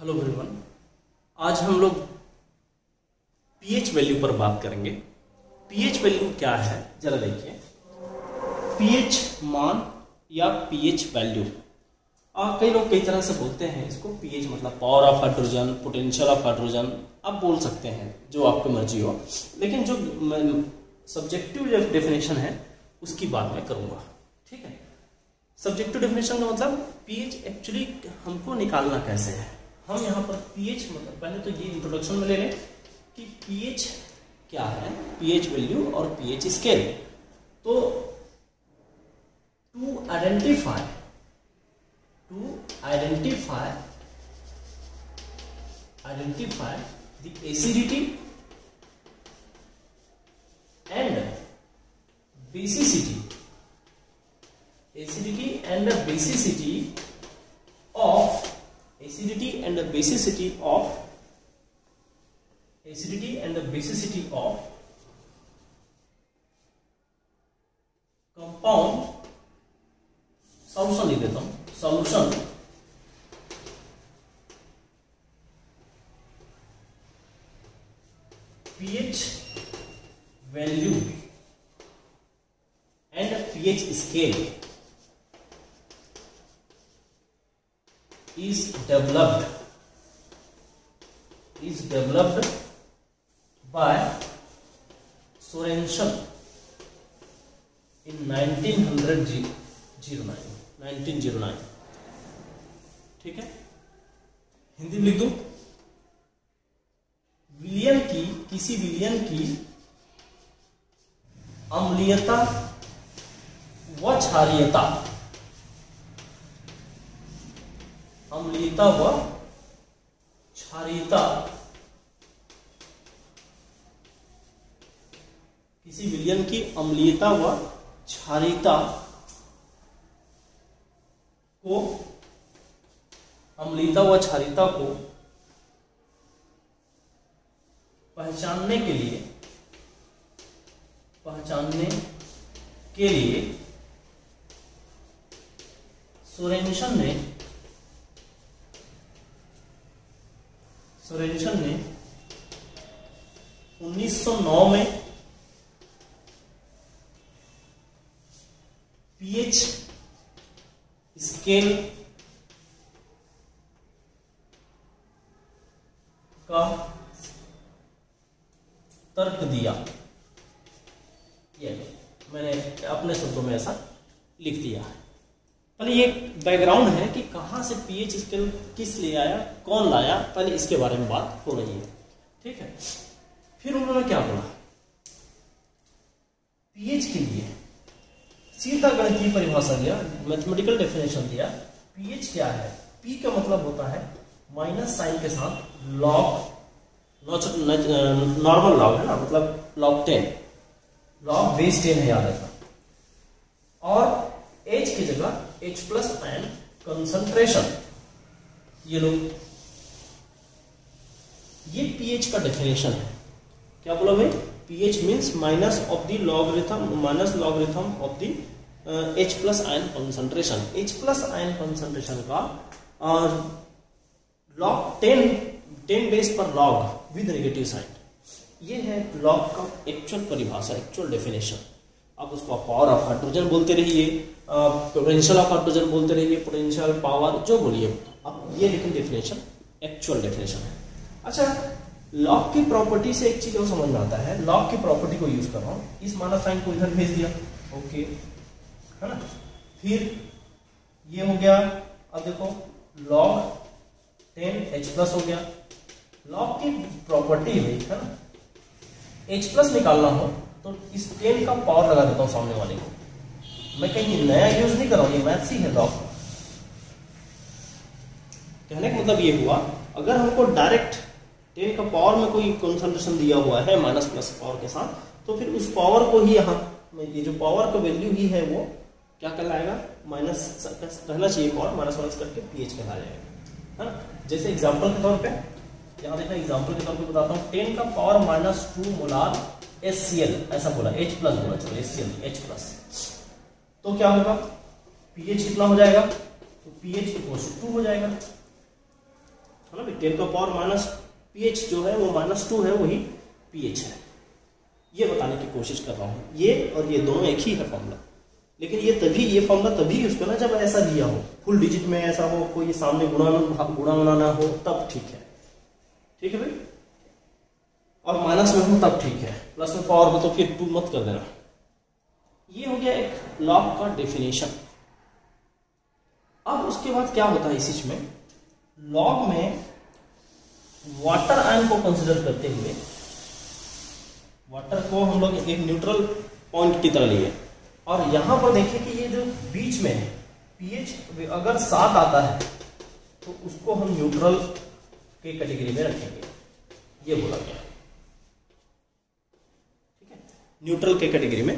Hello everyone, आज हम लोग पीएच वैल्यू पर बात करेंगे। पीएच वैल्यू क्या है जरा देखिए। पीएच मान या पीएच वैल्यू, कई लोग कई तरह से बोलते हैं इसको। पीएच मतलब power of hydrogen, potential of hydrogen, आप बोल सकते हैं जो आपकी मर्जी हो, लेकिन जो सब्जेक्टिव डेफिनेशन है उसकी बात मैं करूंगा। ठीक है, सब्जेक्टिव डेफिनेशन का मतलब पीएच एक्चुअली हमको निकालना कैसे है। हम यहाँ पर पीएच मतलब पहले तो ये इंट्रोडक्शन में ले लें कि पीएच क्या है, पीएच वैल्यू और पीएच स्केल। तो to identify the acidity and basicity of compound solution लिख देता हूं, solution pH value and pH scale is developed by Sorensen in 1909। ठीक है, हिंदी में लिख दो। किसी विलयन की अम्लीयता व क्षारीयता, किसी विलयन की अम्लीयता व क्षारीयता को पहचानने के लिए सोरेंसन ने 1909 में पीएच स्केल का तर्क दिया। ये मैंने अपने शब्दों में ऐसा लिख दिया है। पहले ये बैकग्राउंड है कि कहां से पीएच स्केल किस ले आया, कौन लाया, पहले इसके बारे में बात हो रही है। ठीक है, फिर उन्होंने क्या बोला, पीएच के लिए सीधा गणितीय परिभाषा दिया, मैथमेटिकल डेफिनेशन दिया। पीएच क्या है, पी का मतलब होता है माइनस साइन के साथ लॉग, नॉर्मल लॉग है ना, मतलब लॉग 10, लॉग बेस 10 है, याद रखना। और एच की जगह H प्लस आयन कंसंट्रेशन। ये लोग, ये पीएच का डेफिनेशन है। क्या बोला भाई, pH means minus logarithm of the H plus ion concentration. H plus ion concentration का लॉग 10 बेस पर लॉग विद नेगेटिव साइन, ये है लॉग का एक्चुअल परिभाषा, एक्चुअल डेफिनेशन। अब उसको आप पावर ऑफ हाइड्रोजन बोलते रहिए, पोटेंशियल ऑफ हाइड्रोजन बोलते रहिए, पोटेंशियल पावर जो बोलिए अब, ये लेकिन डेफिनेशन एक्चुअल डेफिनेशन है। अच्छा, लॉग की प्रॉपर्टी से एक चीज और समझ में आता है। लॉग की प्रॉपर्टी को यूज कर रहा हूं, इस माइनस साइन को इधर भेज दिया, ओके है ना। फिर ये हो गया, अब देखो लॉग 10 H प्लस हो गया। लॉग की प्रॉपर्टी है ना, H प्लस निकालना हो तो इस 10 का पावर लगा देता हूं सामने वाले को। मैं कहीं नया यूज नहीं कर रहा हूं, ये मैथ्स ही है लॉग। कहने का मतलब ये हुआ, अगर हमको डायरेक्ट 10 का पावर में कोई कंसंट्रेशन दिया हुआ है माइनस प्लस पावर के साथ, तो फिर उस पावर को ही यहाँ, ये जो पावर का वैल्यू ही है वो क्या कहलाएगा, माइनस रहना चाहिए पावर, माइनस करके पीएच कहलाएगा, है ना। जैसे एग्जांपल के तौर पे यहाँ देखना, एग्जांपल के तौर पे बताता हूँ, 10 का पावर -2 मोलार HCl, ऐसा बोला, H प्लस बोला, चलो HCl H प्लस, तो क्या होगा, पीएच कितना हो जाएगा, तो पीएच इक्वल टू 2 हो जाएगा। है ना भाई, 10 का पावर माइनस pH जो है वो -2 है, वही pH है। ये बताने की कोशिश कर रहा हूँ, ये और ये दोनों एक ही है फॉर्मूला, लेकिन ये फॉर्मूला तभी यूज करना जब ऐसा दिया हो, फुल डिजिट में ऐसा हो, कोई सामने गुणा ना हो, तब ठीक है। ठीक है भाई, और माइनस में हो तब ठीक है, प्लस में पावर हो तो फिर 2 मत कर देना। ये हो गया एक लॉग का डेफिनेशन। अब उसके बाद क्या होता है इस चीज में, लॉग में वाटर आयन को कंसिडर करते हुए, वाटर को हम लोग एक न्यूट्रल पॉइंट की तरह लिए, और यहां पर देखिए कि ये जो बीच में है pH अगर 7 आता है तो उसको हम न्यूट्रल के कैटेगरी में रखेंगे, ये बोला गया। ठीक है, न्यूट्रल के कैटेगरी में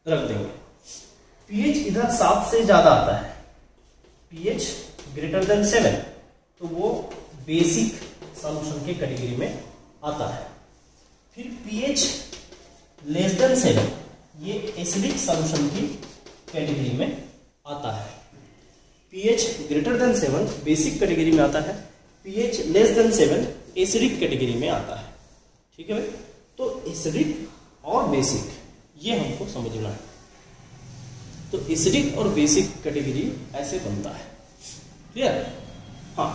रख देंगे। pH इधर 7 से ज्यादा आता है, pH ग्रेटर देन 7, तो वो बेसिक सॉल्यूशन के कैटेगरी में आता है। फिर pH लेस देन 7, ये एसिडिक सॉल्यूशन की कैटेगरी में आता है। pH greater than 7 basic category में आता है, pH less than 7 acidic category में आता है। ठीक है भाई, तो एसिडिक और बेसिक ये हमको समझना है। तो एसिडिक और बेसिक कैटेगरी ऐसे बनता है, क्लियर? हाँ,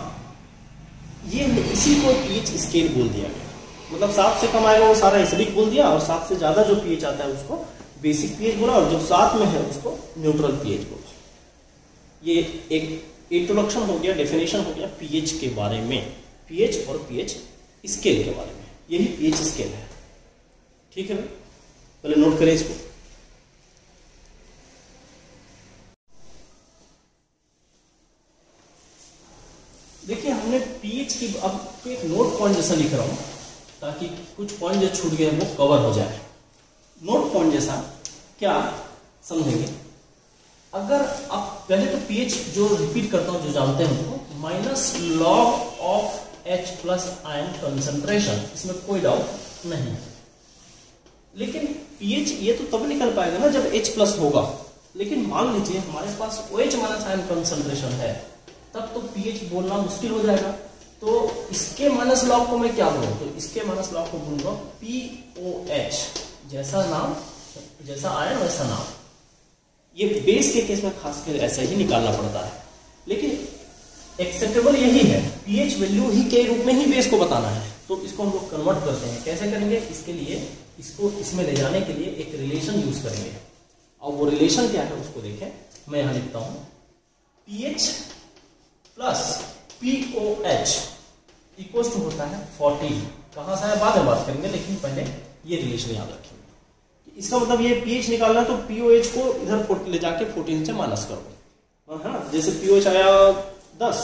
ये इसी को pH स्केल बोल दिया गया, मतलब 7 से कम आएगा वो सारा एसिडिक बोल दिया, और 7 से ज्यादा जो pH आता है उसको बेसिक pH बोला, और जो 7 में है उसको न्यूट्रल pH बोला। ये एक इंट्रोडक्शन हो गया, डेफिनेशन हो गया pH के बारे में, pH और pH स्केल के बारे में। यही pH स्केल है। ठीक है भाई, पहले नोट करें इसको। देखिए हमने pH की, अब एक नोट पॉइंट जैसा लिख रहा हूं ताकि कुछ पॉइंट जो छूट गए वो कवर हो जाए। नोट पॉइंट जैसा क्या समझेंगे, अगर आप पहले तो pH जो रिपीट करता हूं, जो जानते हैं उसको, minus log of H plus ion concentration, इसमें कोई डाउट नहीं। लेकिन pH ये तो तब निकल पाएगा ना जब H प्लस होगा, लेकिन मान लीजिए हमारे पास OH माइनस आयन कंसंट्रेशन है, तब तो pH बोलना मुश्किल हो जाएगा। तो इसके माइनस लॉग को मैं क्या बोलूं, तो इसके माइनस लॉग को बोलूंगा POH, जैसा नाम जैसा आयन वैसा नाम। ये बेस के केस में खासकर ऐसा ही निकालना पड़ता है, लेकिन एक्सेप्टेबल यही है, pH वैल्यू ही के रूप में ही बेस को बताना है। तो इसको हम लोग कन्वर्ट करते हैं, कैसे करेंगे, इसके लिए इसको इसमें ले जाने के लिए एक रिलेशन यूज करेंगे, और वो रिलेशन क्या है उसको देखें। मैं यहां लिखता हूं pH plus POH equal to होता है 14। कहां से है बाद में बात करेंगे, लेकिन पहले ये रिलेशन याद रखेंगे। इसका मतलब ये pH निकालना तो POH को इधर ले जाके 14 से माइनस करो, है ना। जैसे POH आया 10,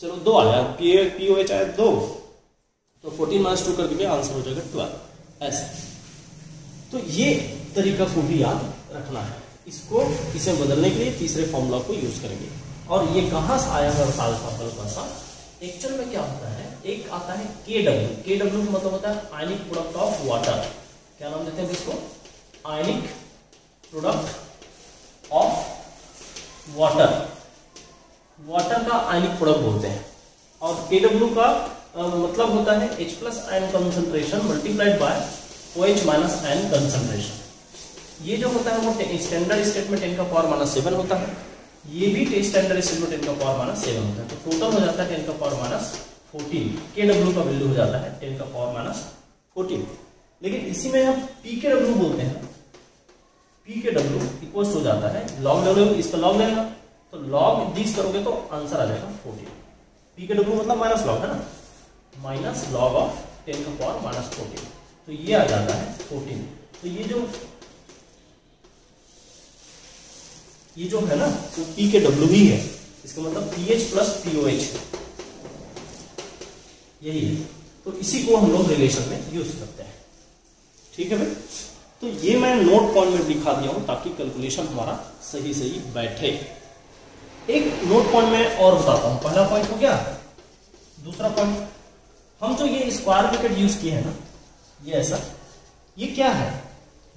चलो 2 आया, POH आया 2, तो 14 माइनस 2 कर देंगे, आंसर हो जाएगा 12। ऐसे तो ये तरीका को भी याद रखना है। इसको इसे बदलने के लिए तीसरे फॉर्मूला को यूज करेंगे। और ये कहां से आया है अल्फा बल्ब सा, एक्चुअल में क्या होता है, एक आता है KW। KW का मतलब होता है आयनिक प्रोडक्ट ऑफ वाटर। क्या नाम देते हैं इसको, ionic product of water. Water का आयनिक प्रोडक्ट बोलते हैं। और KW का मतलब होता है H plus ion concentration multiplied by OH minus ion concentration. ये जो होता है वो स्टैंडर्ड स्टेट में 10 का पावर माइनस 7 होता है, ये भी स्टैंडर्ड स्टेट में 10 का पावर माइनस 7 होता है। तो टोटल हो जाता है 10 का पावर माइनस 14। KW का वैल्यू हो जाता है 10 का पावर माइनस 14। लेकिन इसी में हम PKW बोलते हैं। PKW इक्वल हो जाता है लॉग W, इसका लॉग लेना, तो लॉग दिस करोगे तो आंसर आ जाएगा 14। PKW मतलब माइनस लॉग है ना, माइनस लॉग ऑफ 10 का पावर माइनस 14, तो ये आ जाता है 14। तो ये जो है ना वो PKW ही है, इसका मतलब pH प्लस POH यही है। तो इसी को हम लोग रिलेशन में यूज करते हैं। ठीक है भाई, तो ये मैं नोट पॉइंट में दिखा दिया हूं ताकि कैलकुलेशन हमारा सही सही बैठे। एक नोट पॉइंट में और बताता हूं, पहला पॉइंट हो गया। दूसरा पॉइंट, हम जो ये स्क्वायर ब्रैकेट यूज किए हैं ना, ये ऐसा, ये क्या है,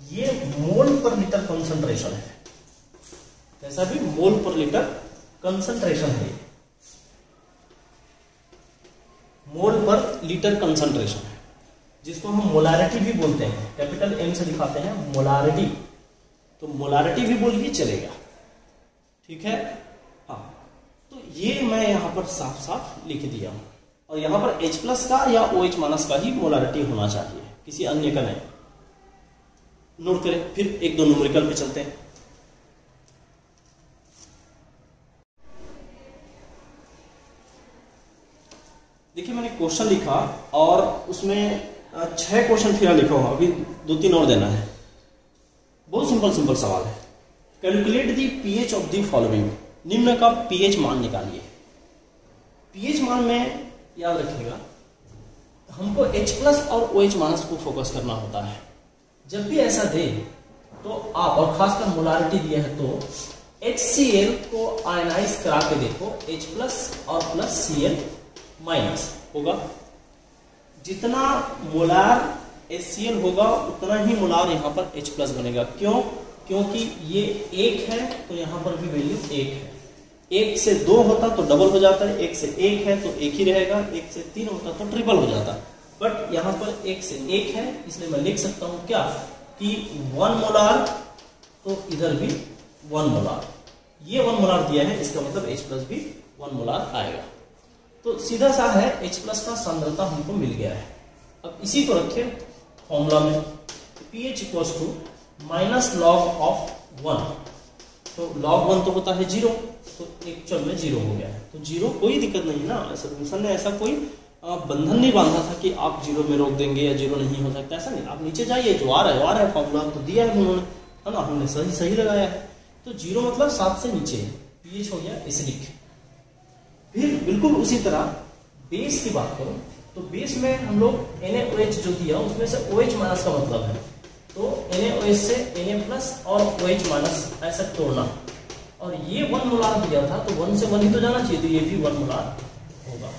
ये मोल पर लीटर कंसंट्रेशन है। ऐसा भी मोल पर लीटर कंसंट्रेशन है। मोल पर लीटर कंसंट्रेशन है, जिसको हम मोलारिटी भी बोलते हैं, कैपिटल एम से दिखाते हैं मोलारिटी, तो मोलारिटी भी बोलिए चलेगा, ठीक है। हाँ, तो ये मैं यहाँ पर साफ साफ लिख दिया हूँ, और यहाँ पर H प्लस का या OH माइनस का ही मोलारिटी होना चाहिए, किसी अन्य का नहीं। नोट करें, फिर एक दो न्यूमेरिकल पे चलते हैं। देखिए मैंने क्वेश्चन लिखा और उसमें 6 क्वेश्चन फिर लिखा हुआ, अभी 2-3 और देना है। बहुत सिंपल सवाल है। Calculate the pH of the following, निम्न का पीएच मान निकालिए। पीएच मान में याद रखिएगा हमको H प्लस और OH माइनस को फोकस करना होता है। जब भी ऐसा दे तो आप, और खासकर मोलारिटी दिया है तो HCl को आयनाइज करा के देखो, H प्लस और प्लस Cl माइनस होगा। जितना मोलार HCl होगा उतना ही मोलार यहाँ पर H प्लस बनेगा। क्यों? क्योंकि ये 1 है तो यहाँ पर भी वैल्यू 1 है। 1 से 2 होता तो डबल हो जाता है, 1 से 1 है तो 1 ही रहेगा, 1 से 3 होता तो ट्रिपल हो जाता। बट यहाँ पर 1 से 1 है, इसलिए मैं लिख सकता हूँ क्या कि 1 मोलार, तो इधर भी 1 मोलार। ये 1 मोलार दिया है, इसका मतलब H प्लस भी 1 मोलार आएगा। तो सीधा सा है, H प्लस का सांद्रता हमको मिल गया है। अब इसी को रखें फॉर्मूला में, pH equals to minus log of 1, तो log 1 तो होता है 0, तो एक्चुअल में 0 हो गया है। तो 0 कोई दिक्कत नहीं ना, सर ने ऐसा कोई बंधन नहीं बांधा था कि आप 0 में रोक देंगे या 0 नहीं हो सकता, ऐसा नहीं। आप नीचे जाइए, जो आ रहा है फॉर्मूला तो दिया है उन्होंने, है ना, हमने सही लगाया है। तो 0 मतलब 7 से नीचे है, pH हो गया एसिडिक। फिर बिल्कुल उसी तरह बेस की बात करो तो बेस में हम लोग NaOH जो दिया उसमें से OH माइनस का मतलब है, तो NaOH से Na प्लस और OH माइनस ऐसा तोड़ना, और ये 1 मोलार दिया था तो 1 से 1 ही तो जाना चाहिए, तो ये भी 1 मोलार होगा।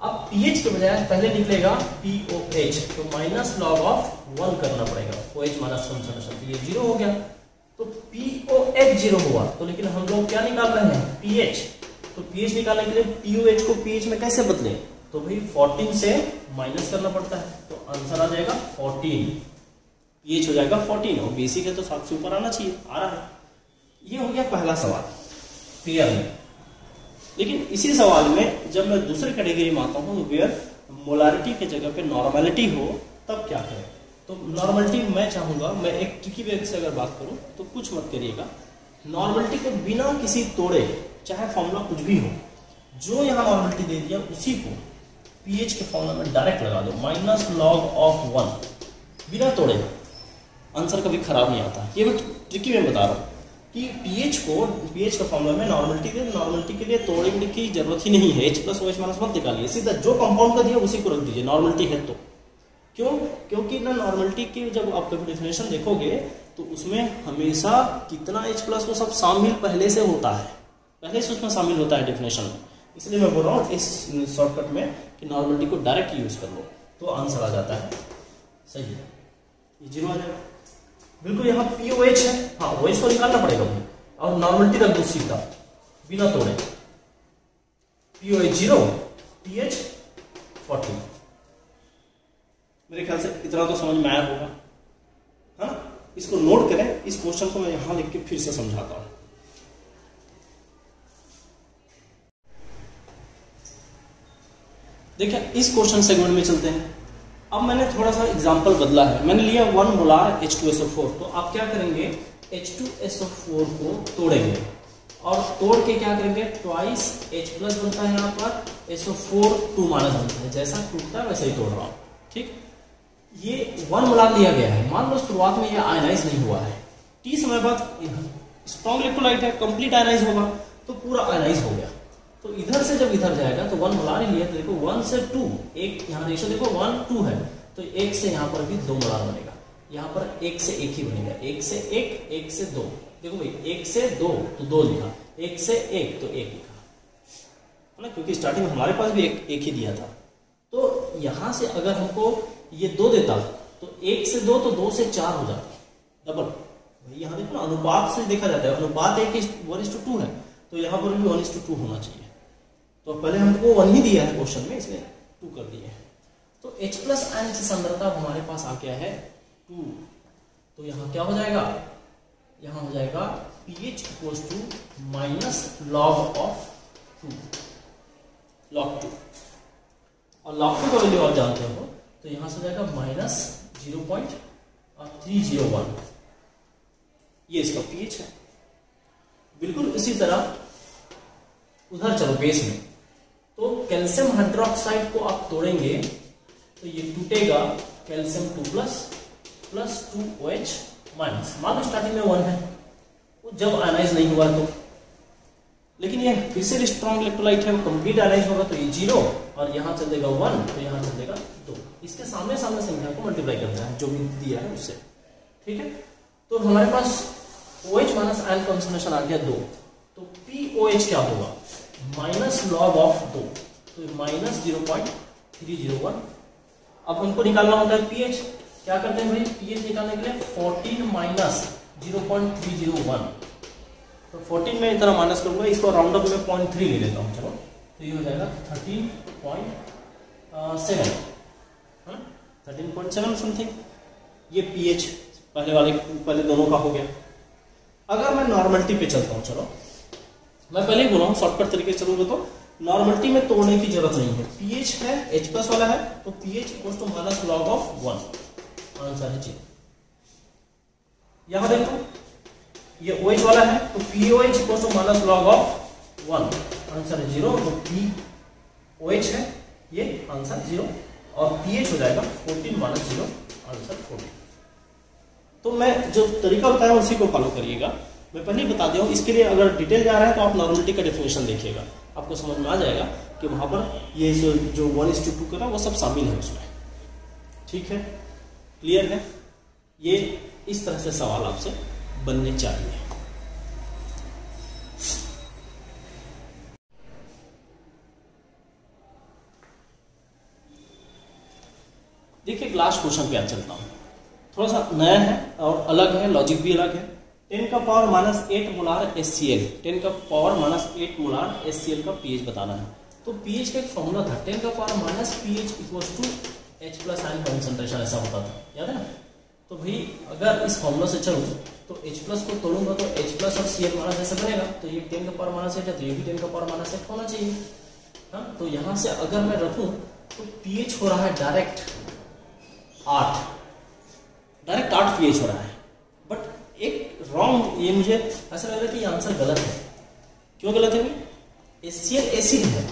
अब pH के बजाय पहले निकलेगा POH, तो माइनस लॉग ऑफ 1 करना पड़ेगा, OH माइनस कंसंट्रेशन, तो ये 0 हो गया। तो POH 0 हुआ, तो लेकिन हम लोग क्या निकाल रहे हैं pH, तो pH निकालने के लिए POH को pH में कैसे बदले, तो भाई 14 से माइनस करना पड़ता है, तो आंसर आ जाएगा 14, pH हो जाएगा 14, और बेसिक है तो 7 से ऊपर आना चाहिए, आ रहा है। ये हो गया पहला सवाल, क्लियर है। लेकिन इसी सवाल में जब मैं दूसरे कैटेगरी में आता हूँ, वेयर मोलारिटी के जगह पे नॉर्मलिटी हो, तब क्या करें। तो नॉर्मलिटी मैं चाहूंगा, मैं एक ट्रिकी वे से अगर बात करूं तो कुछ मत करिएगा, नॉर्मलिटी को बिना किसी तोड़े, चाहे फॉर्मूला कुछ भी हो, जो यहाँ नॉर्मलिटी दे दिया उसी को pH के फॉर्मूला में डायरेक्ट लगा दो, माइनस लॉग ऑफ 1, बिना तोड़े। आंसर कभी खराब नहीं आता। ये मैं ट्रिकी में बता रहा हूँ कि pH का फॉर्मूला में नॉर्मलिटी दे, नॉर्मलिटी के लिए तोड़ने की जरूरत ही नहीं है, H प्लस OH माइनस मत निकालिए, सीधा जो कंपाउंड का दिया उसी को रख दीजिए, नॉर्मलिटी है तो। क्यों? क्योंकि ना नॉर्मलिटी की जब आप डेफिनेशन देखोगे तो उसमें हमेशा कितना H प्लस वो सब शामिल पहले से होता है, पहले से उसमें शामिल होता है डेफिनेशन में। इसलिए मैं बोल रहा हूँ इस शॉर्टकट में कि नॉर्मलिटी को डायरेक्ट यूज कर लो तो आंसर आ जाता है सही है, ये 0 आ जाएगा। बिल्कुल यहाँ POH है, हाँ OH को निकालना पड़ेगा मुझे, और नॉर्मलिटी रख दो सीधा बिना तोड़े, POH 0, pH 14। मेरे ख्याल से इतना तो समझ में आया होगा, है ना। इसको नोट करें, इस क्वेश्चन को मैं यहां लिख के फिर से समझाता हूं। देखिए इस क्वेश्चन सेगमेंट में चलते हैं। अब मैंने थोड़ा सा एग्जांपल बदला है, मैंने लिया 1 मोलार H2SO4, तो आप क्या करेंगे, H2SO4 को तोड़ेंगे और तोड़ के क्या करेंगे, ट्वाइस H प्लस बनता है, यहाँ पर SO4 2 माइनस बनता है, जैसा टूटता है वैसे ही तोड़ रहा हूँ, ठीक। ये 1 मोलार लिया गया है, मान लो शुरुआत में ये आयनाइज नहीं हुआ है, T समय बाद स्ट्रॉन्ग इलेक्ट्रोलाइट है, कंप्लीट आयनाइज होगा तो पूरा आयनाइज हो गया। तो इधर से जब इधर जाएगा तो 1 मोलार ही लिया, तो देखो 1 से 2, एक यहाँ रेशो देखो 1 2 है, तो 1 से यहाँ पर भी 2 मोलार बनेगा, यहाँ पर 1 से 1 ही बनेगा, 1 से 1, 1 से 2, देखो भाई 1 से 2 तो 2 लिखा, 1 से 1 तो 1 लिखा, है ना, क्योंकि स्टार्टिंग में हमारे पास भी एक ही दिया था। तो यहाँ से अगर हमको ये 2 देता तो 1 से 2 तो 2 से 4 हो जाता, डबल। यहाँ देखो ना, अनुपात से देखा जाता है, अनुपात 1:2 है, तो यहाँ पर भी 1:2 होना चाहिए। तो पहले हमको 1 ही दिया है क्वेश्चन में, इसलिए 2 कर दिए। तो H प्लस आयन की सांद्रता अब हमारे पास आ गया है 2। तो यहाँ क्या हो जाएगा, यहाँ हो जाएगा pH equals to minus log of 2, log 2, और log 2 का वैल्यू आप जानते हो, तो यहाँ से हो जाएगा माइनस 0.301। ये इसका pH है। बिल्कुल इसी तरह उधर चलो बेस में, तो कैल्शियम हाइड्रोक्साइड को आप तोड़ेंगे तो ये टूटेगा कैल्शियम 2 प्लस 2OH माइनस। मान लो स्टार्टिंग में 1 है, वो जब आयनाइज नहीं हुआ तो, लेकिन ये फिर से स्ट्रॉन्ग इलेक्ट्रोलाइट है, वो कंप्लीट आयनाइज होगा तो ये 0, और यहाँ चल देगा 1, तो यहाँ चल देगा 2। इसके सामने सामने संख्या को मल्टीप्लाई करना है जो भी दिया है उससे, ठीक है। तो हमारे पास OH माइनस आयन कॉन्सेंट्रेशन आ गया 2, तो POH क्या होगा, माइनस लॉग ऑफ 2, तो माइनस 0.301। अब हमको निकालना होता है pH, क्या करते हैं भाई, pH निकालने के लिए 14 माइनस 0.301, तो 14 में इतना माइनस करूंगा, इसको राउंड अप में 0.3 ले लेता हूँ, चलो, तो ये हो जाएगा 13.7 समथिंग। ये pH पहले दोनों का हो गया। अगर मैं नॉर्मलिटी पे चलता हूँ, चलो मैं पहले ही बोला हूँ शॉर्टकट तरीके से चलूंगा तो नॉर्मलिटी में तोड़ने की जरूरत नहीं है। pH है H प्लस वाला है, तो pH equals to minus log of 1, answer है 0। यहां देखो ये OH वाला है, तो POH equals to minus log of 1, answer है 0। तो POH है ये, आंसर 0, और pH हो जाएगा 14 माइनस 0, आंसर 14। तो मैं जो तरीका बताया उसी को फॉलो करिएगा। मैं पहले ही बता दिया हूँ, इसके लिए अगर डिटेल जा रहा है तो आप नॉर्मलिटी का डेफिनेशन देखिएगा, आपको समझ में आ जाएगा कि वहां पर ये जो 1:2 करा वो सब शामिल है उसमें, ठीक है, क्लियर है। ये इस तरह से सवाल आपसे बनने चाहिए। देखिए लास्ट क्वेश्चन पे आज चलता हूं, थोड़ा सा नया है और अलग है, लॉजिक भी अलग है। 10 का पावर माइनस 8 मोलार HCl, 10 का पावर माइनस 8 मोलार HCl का pH बताना है। तो pH का एक फॉर्मूला था, 10 का power minus pH equals to H plus ion concentration, ऐसा होता था, याद है ना। तो भाई अगर इस फॉर्मूला से चलूँ तो H प्लस को तोड़ूंगा तो H प्लस और Cl माइनस ऐसा बनेगा, तो ये 10 का पावर माइनस 8 है, तो ये भी 10 का पावर माइनस 8 होना चाहिए। हाँ, तो यहाँ से अगर मैं रखूँ तो pH हो रहा है डायरेक्ट 8 pH हो रहा है, बट एक रॉन्ग, ये मुझे ऐसा लग रहा है कि ये आंसर गलत है। क्यों गलत है भाई, HCl एसिड है,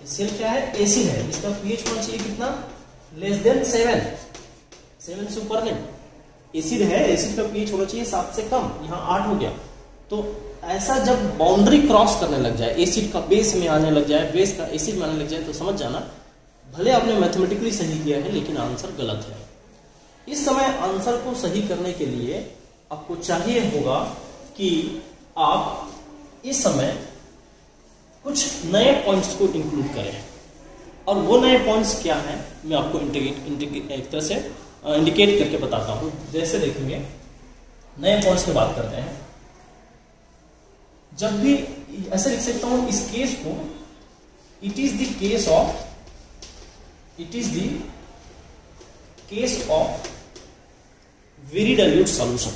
HCl क्या है, एसिड है, इसका pH होना चाहिए कितना, लेस देन 7 से ऊपर नहीं। एसिड है, एसिड का pH होना चाहिए 7 से कम, यहाँ 8 हो गया। तो ऐसा जब बाउंड्री क्रॉस करने लग जाए, एसिड का बेस में आने लग जाए, बेस का एसिड में आने लग जाए, तो समझ जाना भले आपने मैथमेटिकली सही किया है लेकिन आंसर गलत है। इस समय आंसर को सही करने के लिए आपको चाहिए होगा कि आप इस समय कुछ नए पॉइंट्स को इंक्लूड करें, और वो नए पॉइंट्स क्या हैं मैं आपको एक तरह से इंडिकेट करके बताता हूं। जैसे देखेंगे नए पॉइंट्स की बात करते हैं, जब भी ऐसे लिख सकता हूं इस केस को, it is the case of very dilute solution,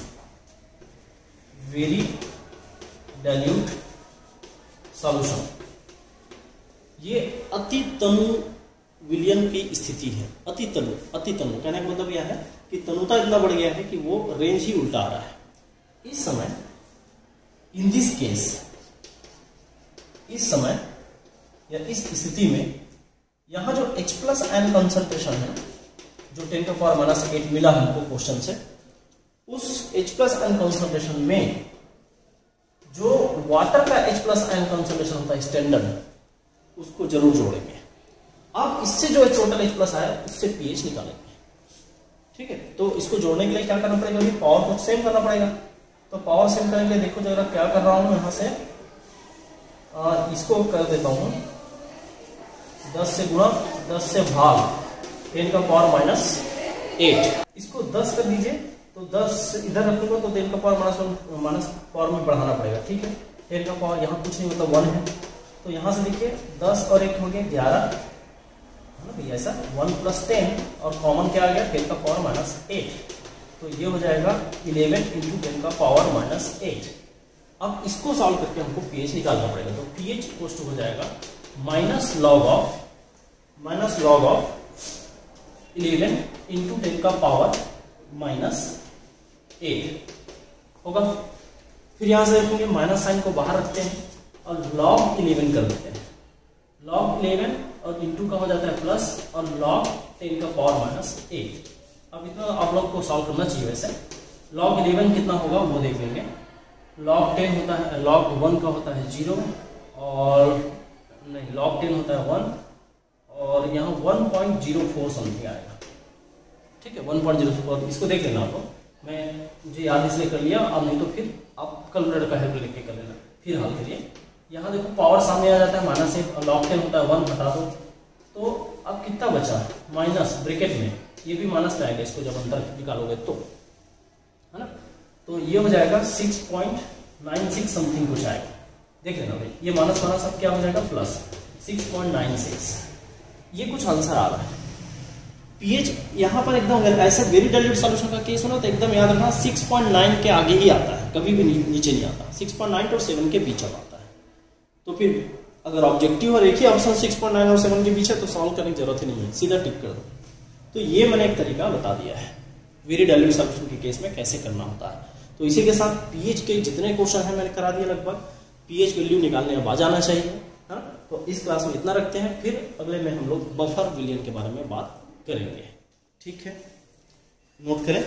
very dilute solution. ये अति तनु विलयन की स्थिति है। अति तनु कहने का मतलब यह है कि तनुता इतना बढ़ गया है कि वो रेंज ही उल्टा आ रहा है। इस समय इन दिस केस, इस समय या इस स्थिति में यहां जो H प्लस आयन कंसंट्रेशन है, जो 10 का पावर माइनस 8 मिला हमको क्वेश्चन से, उस H प्लस आयन कंसंट्रेशन में जो वाटर का H प्लस आयन कंसंट्रेशन होता है स्टैंडर्ड, उसको जरूर जोड़ेंगे। अब इससे जो टोटल H प्लस आया उससे pH निकालेंगे, ठीक है। तो इसको जोड़ने के लिए क्या करना पड़ेगा, पावर को सेम करना पड़ेगा। तो पावर सेम करने के लिए देखो जरा क्या कर रहा हूं, यहां से इसको कर देता हूं 10 से गुणा 10 से भाग 10 का पावर माइनस 8, इसको 10 कर दीजिए, तो 10 इधर रखूंगा तो 10 का पावर माइनस पावर में बढ़ाना पड़ेगा, ठीक है। 10 का पावर यहाँ कुछ नहीं मतलब 1 है, तो यहाँ से देखिए 10 और 1 हो गया 11, है ना भैया, ऐसा 1 + 10 और कॉमन क्या आ गया 10 का पावर -8, तो ये हो जाएगा 11 × 10 का पावर -8। अब इसको सॉल्व करके हमको pH निकालना पड़ेगा, तो pH इक्वल हो जाएगा माइनस लॉग ऑफ 11 × 10 का पावर -8 होगा। फिर यहां से देखेंगे माइनस साइन को बाहर रखते हैं और log 11 कर देते हैं। log 11 और इंटू का हो जाता है प्लस और log 10 का पावर -8। अब इतना आप लोग को सॉल्व करना चाहिए। वैसे log 11 कितना होगा वो देख लेंगे। log 10 होता है, log 1 का होता है 0 और नहीं log 10 होता है 1 और यहाँ 1.04 समथिंग आएगा। ठीक है 1.04, इसको देख लेना आपको, मैं मुझे याद इसलिए कर लिया, अब नहीं तो फिर आप कैलकुलेटर का हेल्प लेके कर लेना, फिर हल करिए। यहाँ देखो पावर सामने आ जाता है -8 और log 10 होता है 1, हटा दो तो अब कितना बचा माइनस ब्रैकेट में, ये भी माइनस में आएगा इसको जब अंतर निकालोगे तो, है ना। तो ये हो जाएगा 6.96 समथिंग कुछ आएगा, देख लेना भाई, ये माइनस सब क्या हो जाएगा प्लस 6.96, ये कुछ आंसर आ रहा है। pH यहाँ पर एकदम ऐसा वेरी डाइल्यूट सॉल्यूशन का केस होना तो एकदम याद रखना 6.9 के आगे ही आता है, कभी भी नीचे नहीं आता, 6.9 और 7 के बीच में आता है। तो फिर अगर ऑब्जेक्टिव और एक ही ऑप्शन 6.9 और 7 के बीच है तो सॉल्व करने की जरूरत ही नहीं है, सीधा टिक कर दो। तो ये मैंने एक तरीका बता दिया है वेरी डाइल्यूट सॉल्यूशन के केस में कैसे करना होता है। तो इसी के साथ pH के जितने क्वेश्चन हैं मैंने करा दिए लगभग, pH वैल्यू निकालने अब आ जाना चाहिए, है ना। तो इस क्लास में इतना रखते हैं, फिर अगले में हम लोग बफर विलियन के बारे में बात करेंगे। ठीक है, नोट करें।